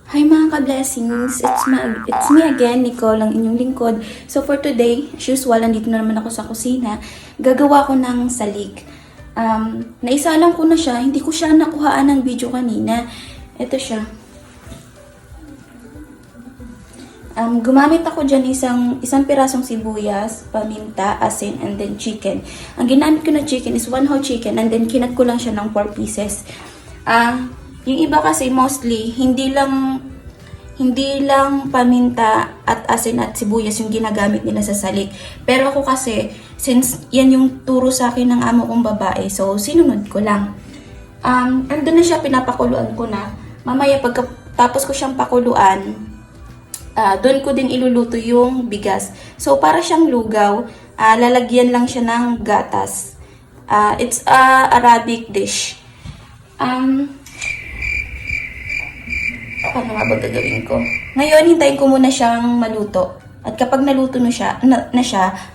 Hi mga ka-blessings! It's me again, Nicole, ang inyong lingkod. So for today, as usual, nandito na naman ako sa kusina. Gagawa ko ng salik. Naisalang ko na siya, hindi ko siya nakuhaan ng video kanina. Ito siya. Gumamit ako dyan isang pirasong sibuyas, paminta, asin, and then chicken. Ang ginamit ko na chicken is 1 whole chicken, and then kinat ko lang siya ng 4 pieces. Yung iba kasi mostly, hindi lang paminta at asin at sibuyas yung ginagamit nila sa salik. Pero ako kasi, since yan yung turo sa akin ng amo kong babae, so sinunod ko lang. Andun na siya, pinapakuluan ko na. Mamaya pagkatapos ko siyang pakuluan, doon ko din iluluto yung bigas. So para siyang lugaw, lalagyan lang siya ng gatas. It's a Arabic dish. Paano nga ba gagawin ko? Ngayon, hintayin ko muna siyang maluto. At kapag naluto na siya,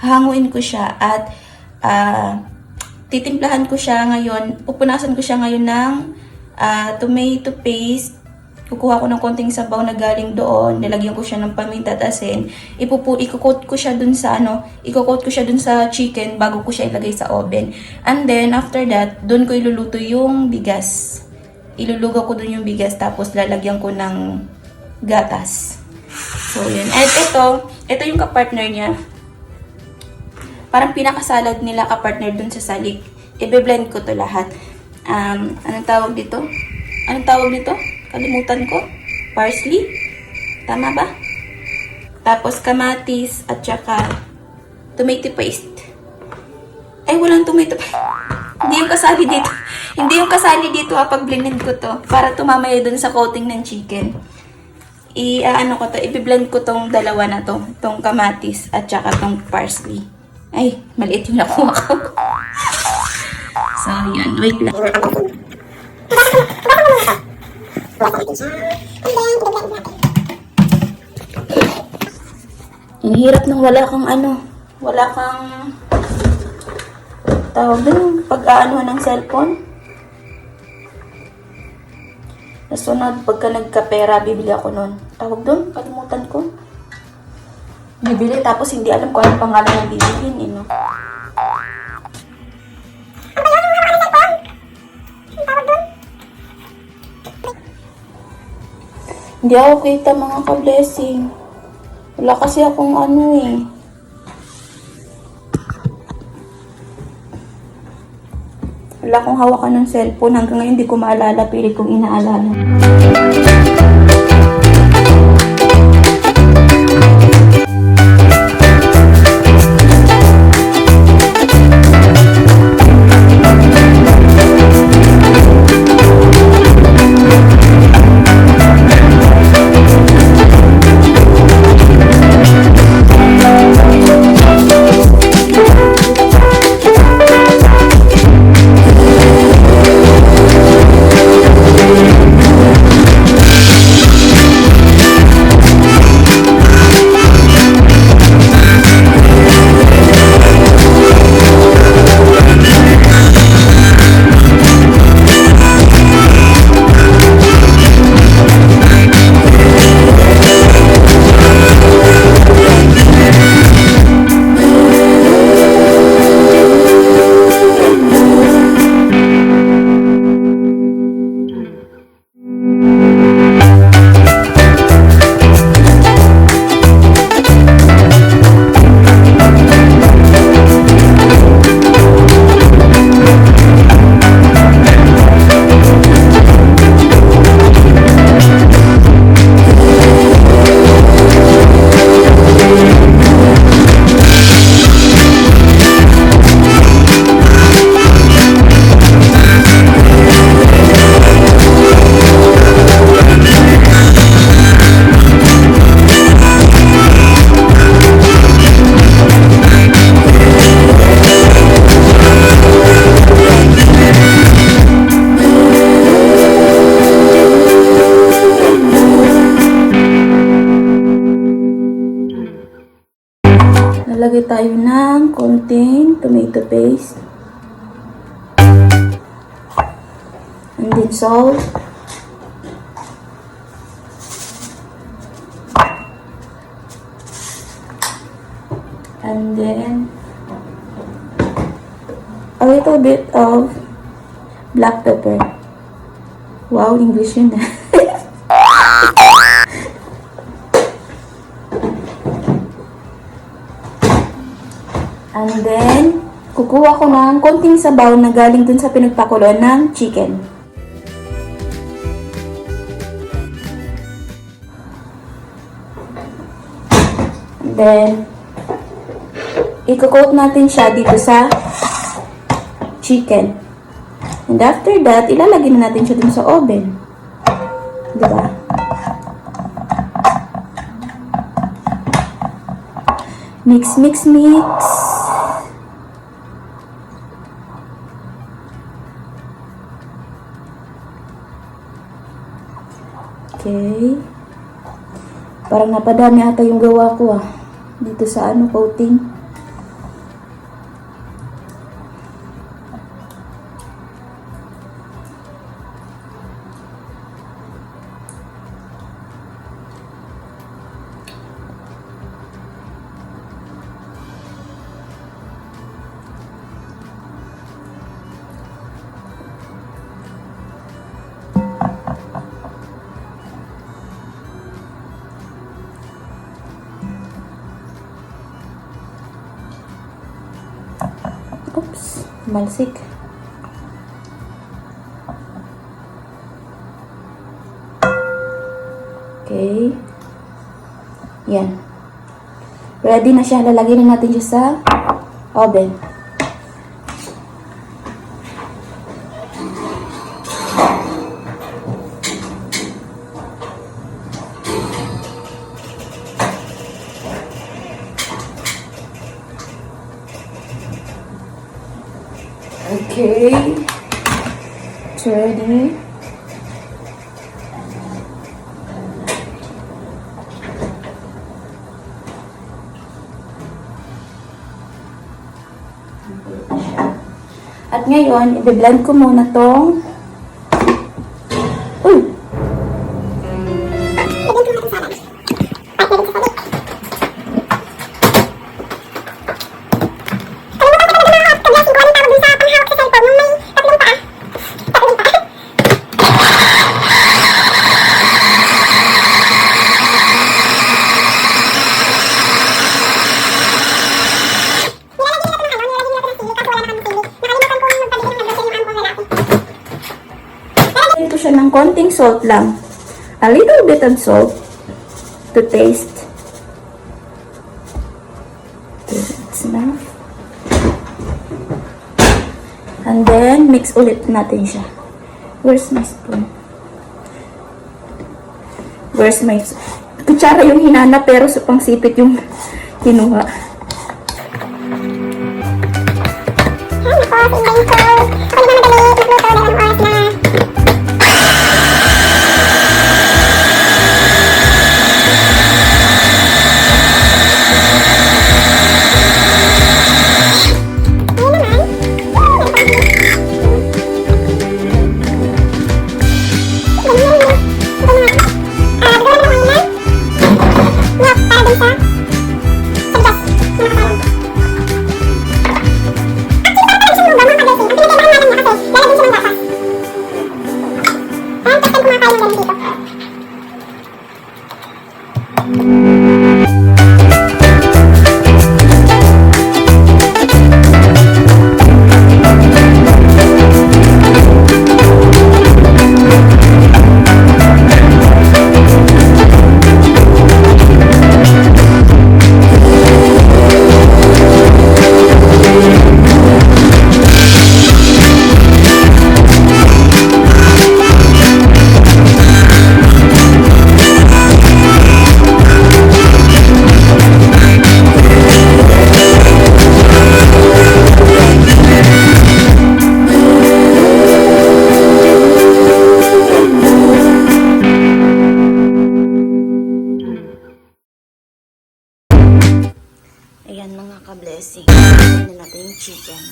hahanguin ko siya at titimplahan ko siya ngayon. Pupunasan ko siya ngayon ng tomato paste. Kukuha ko ng konting sabaw na galing doon. Nilagyan ko siya ng paminta at asin. Ikukot ko siya dun sa chicken bago ko siya ilagay sa oven. And then, after that, dun ko iluluto yung bigas. Ilulugaw ko dun yung bigas, tapos lalagyan ko ng gatas. So, yun. At ito yung kapartner niya. Parang pinakasalad nila kapartner dun sa salik. I-blend ko to lahat. Anong tawag dito? Kalimutan ko. Parsley? Tama ba? Tapos kamatis at saka tomato paste. Ay, walang tomato paste. Hindi yung kasali dito pag blended ko to para tumamaya dun sa coating ng chicken. I-blend ko tong dalawa na to, tong kamatis at saka tong parsley. Ay, maliit yung nakuha ko. So, yan. Wait lang. Ang hirap nang wala kang tawag doon, pag-aanohan ng cellphone. Nasunod, pagka nagkapera, bibili ako nun. Tawag doon, kalimutan ko. Bibili, tapos hindi alam kung anong pangalan ng bibilin, no? Hindi ako kita, mga ka-blessing. Wala kasi akong Wala akong hawakan ng cellphone. Hanggang ngayon, hindi ko maalala. Pilit kong inaalala. Lalagay tayo ng konting tomato paste. And then salt. And then, a little bit of black pepper. Wow, English yun ah. And then, kukuha ko ng konting sabaw na galing dun sa pinagpakuloan ng chicken. And then, i-coat natin siya dito sa chicken. And after that, ilalagay na natin siya dun sa oven. Diba? Mix, mix, mix. Okay. Parang napadami ata yung gawa ko ah. Dito sa coating. Oops, malsik. Okay. Yan. Ready na siya. Lalagyan na natin siya sa oven. Okay, it's ready. At ngayon, i-blend ko muna tong siya ng konting salt lang. A little bit of salt to taste. Okay, that's enough. And then, mix ulit natin siya. Where's my spoon? Where's my kutsara yung hinanap pero sa pangsipit yung kinuha. Ayan mga ka-blessing. Ayan na natin yung chicken.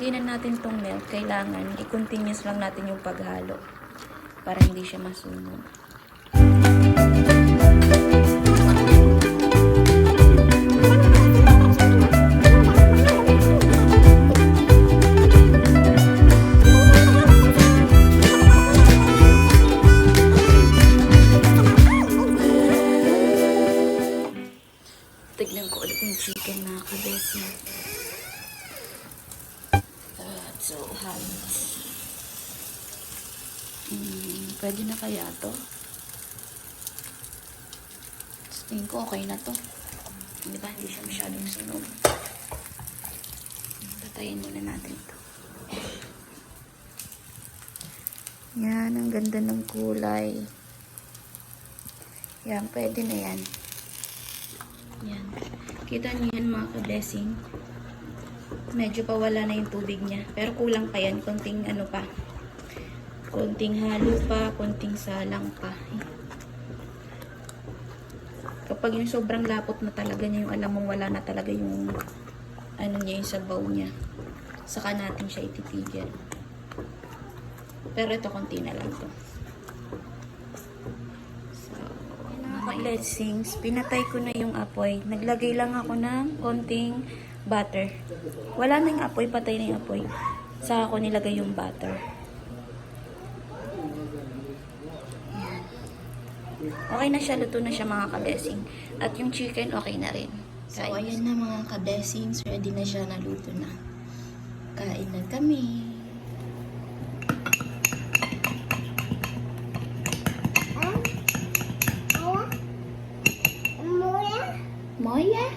nilagay na natin tong milk, kailangan i-continuous lang natin yung paghalo para hindi siya masunog. Tignan ko ulit yung chicken na kabesi. So hot. Pwede na kaya to? Tingin ko okay na to. Di ba? Hindi siya masyadong sunog. Tatayin muna natin to. Yan, ang ganda ng kulay. Yan, pwede na yan. Yan. Kita niyo yan mga ka-blessing. Medyo pawala na yung tubig niya. Pero kulang pa yan. Konting ano pa. Konting halo pa. Konting salang pa. Kapag yung sobrang lapot na talaga niya, yung alam mong wala na talaga yung ano niya, yung sabaw niya. Saka natin siya ititigil. Pero ito, konti na lang to. Blessings, pinatay ko na yung apoy. Naglagay lang ako ng konting butter. Wala na yung apoy, patay na yung apoy. Saka ako nilagay yung butter. Yan. Okay na siya, luto na siya mga ka-blessing. At yung chicken, okay na rin. So, ayan na mga ka-blessings, ready na siya, naluto na. Kain na kami. Moya?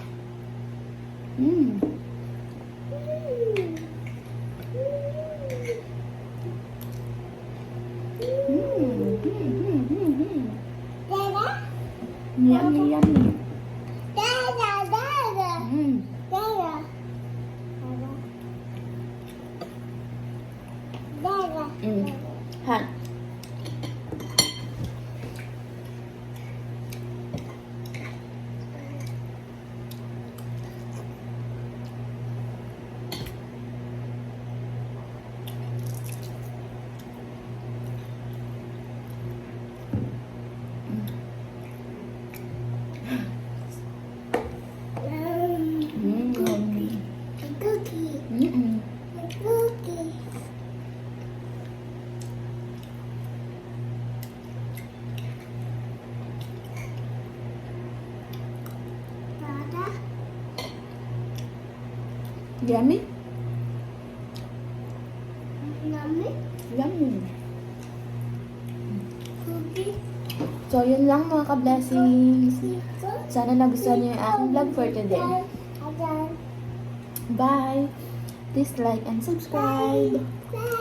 Yummy, yummy. Hot. Yummy? Yummy? Yummy. Cookie? So, yun lang mga ka-blessings. Sana nagustuhan niyo yung aking vlog for today. Bye! Please like and subscribe. Bye.